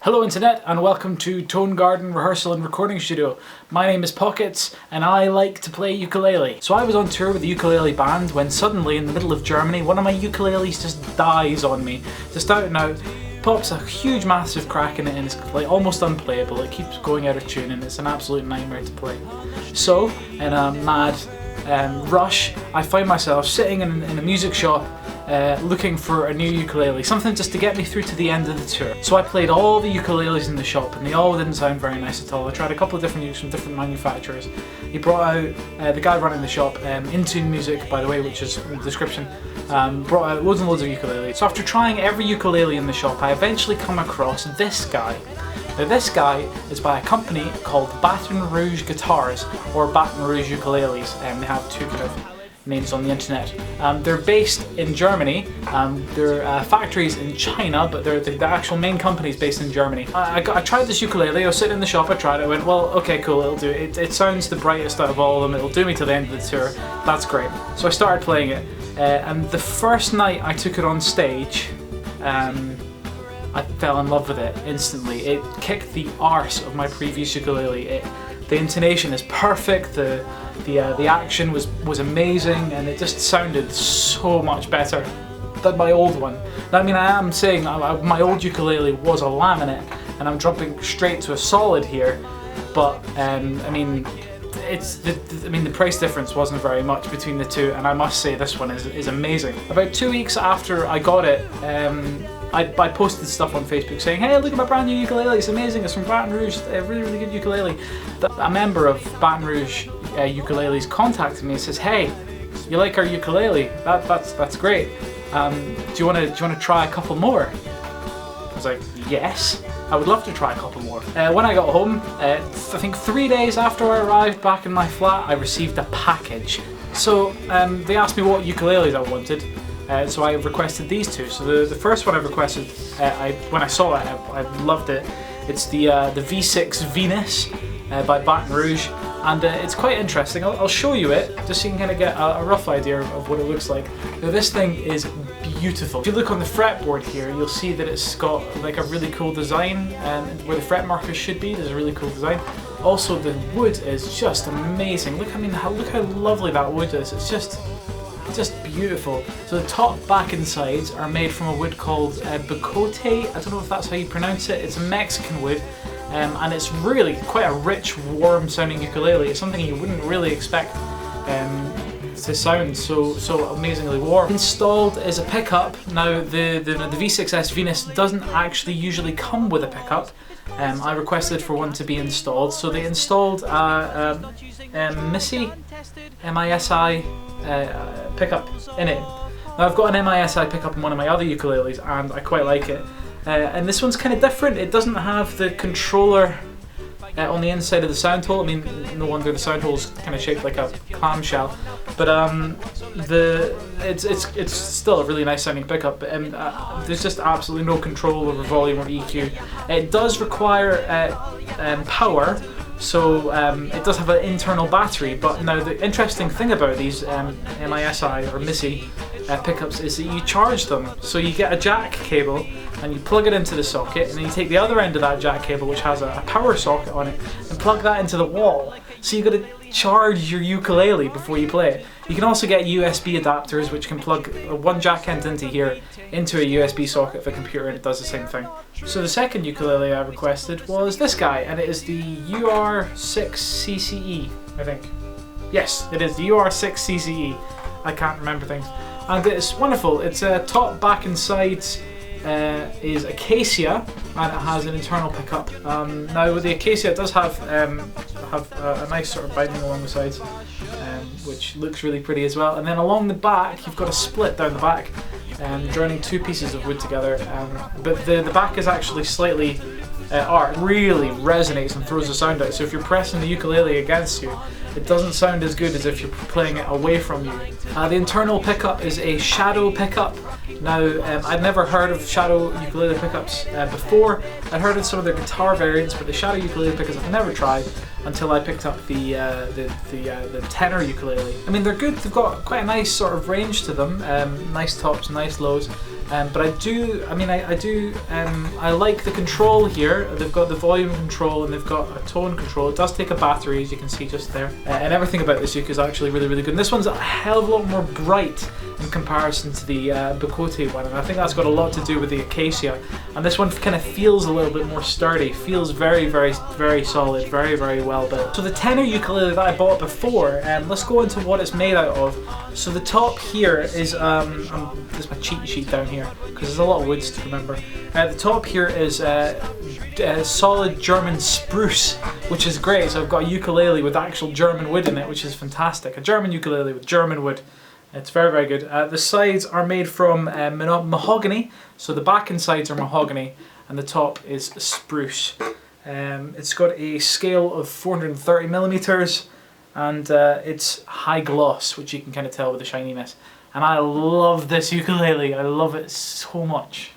Hello Internet and welcome to Tone Garden Rehearsal and Recording Studio. My name is Pockets and I like to play ukulele. So I was on tour with the ukulele band when suddenly in the middle of Germany one of my ukuleles just dies on me. Just out and out, pops a huge massive crack in it and it's like almost unplayable. It keeps going out of tune and it's an absolute nightmare to play. So in a mad rush, I find myself sitting in a music shop looking for a new ukulele, something just to get me through to the end of the tour. So I played all the ukuleles in the shop and they all didn't sound very nice at all. I tried a couple of different ukes from different manufacturers. He brought out, the guy running the shop, Into Music by the way, which is in the description, brought out loads and loads of ukuleles. So after trying every ukulele in the shop, I eventually come across this guy. Now this guy is by a company called Baton Rouge Guitars or Baton Rouge Ukuleles, and they have two kind of names on the internet. They're based in Germany. Their factories in China, but the actual main company is based in Germany. I tried this ukulele. I was sitting in the shop. I tried it. I went, well, okay, cool. It'll do. It sounds the brightest out of all of them. It'll do me till the end of the tour. That's great. So I started playing it, and the first night I took it on stage, I fell in love with it instantly. It kicked the arse of my previous ukulele. The intonation is perfect. The action was amazing, and it just sounded so much better than my old one. Now, I mean, I am saying my old ukulele was a laminate, and I'm dropping straight to a solid here. But I mean, the price difference wasn't very much between the two, and I must say this one is amazing. About 2 weeks after I got it, I posted stuff on Facebook saying, hey, look at my brand new ukulele, it's amazing, it's from Baton Rouge, a really, really good ukulele. A member of Baton Rouge Ukuleles contacted me and says, hey, you like our ukulele? That's great. Do you want to try a couple more? I was like, yes, I would love to try a couple more. When I got home, I think 3 days after I arrived back in my flat, I received a package. So they asked me what ukuleles I wanted. So I requested these two. So the first one I requested, when I saw it, I loved it. It's the V6 Venus by Baton Rouge, and it's quite interesting. I'll show you it, just so you can kind of get a rough idea of what it looks like. Now this thing is beautiful. If you look on the fretboard here, you'll see that it's got like a really cool design, and where the fret markers should be, there's a really cool design. Also the wood is just amazing. Look how lovely that wood is. It's just beautiful. So the top, back and sides are made from a wood called Bacote. I don't know if that's how you pronounce it. It's a Mexican wood, and it's really quite a rich, warm sounding ukulele. It's something you wouldn't really expect to sound so amazingly warm. Installed is a pickup. Now the V6S Venus doesn't actually usually come with a pickup. I requested for one to be installed, so they installed Misi, M-I-S-I pickup in it. Now I've got an M-I-S-I pickup in one of my other ukuleles and I quite like it. And this one's kind of different. It doesn't have the controller on the inside of the sound hole. I mean, no wonder the sound hole's kind of shaped like a clamshell. But it's still a really nice sounding pickup. But there's just absolutely no control over volume or EQ. It does require power. So it does have an internal battery, but now the interesting thing about these MISI or Misi pickups is that you charge them. So you get a jack cable and you plug it into the socket, and then you take the other end of that jack cable, which has a power socket on it, and plug that into the wall. So you've got to charge your ukulele before you play it. You can also get USB adapters, which can plug one jack end into here, into a USB socket of a computer, and it does the same thing. So the second ukulele I requested was this guy, and it is the UR6 CCE, I think. Yes, it is the UR6 CCE. I can't remember things. And it's wonderful. It's top, back and sides is acacia, and it has an internal pickup. Now with the acacia, it does have a nice sort of binding along the sides, which looks really pretty as well. And then along the back, you've got a split down the back, joining two pieces of wood together. But the back is actually slightly arched. It really resonates and throws the sound out. So if you're pressing the ukulele against you, it doesn't sound as good as if you're playing it away from you. The internal pickup is a shadow pickup. Now, I'd never heard of shadow ukulele pickups before. I'd heard of some of their guitar variants, but the shadow ukulele pickups I've never tried until I picked up the tenor ukulele. I mean, they're good. They've got quite a nice sort of range to them. Nice tops, nice lows. But I like the control here. They've got the volume control and they've got a tone control. It does take a battery, as you can see just there. And everything about this uke is actually really, really good. And this one's a hell of a lot more bright in comparison to the Bakote one. And I think that's got a lot to do with the acacia. And this one kind of feels a little bit more sturdy. Feels very, very, very solid. Very, very well built. So the tenor ukulele that I bought before, let's go into what it's made out of. So the top here is, there's my cheat sheet down here, because there's a lot of woods to remember. The top here is solid German spruce, which is great. So I've got a ukulele with actual German wood in it, which is fantastic. A German ukulele with German wood. It's very, very good. The sides are made from mahogany, so the back and sides are mahogany, and the top is spruce. It's got a scale of 430 millimeters, and it's high gloss, which you can kind of tell with the shininess. And I love this ukulele. I love it so much.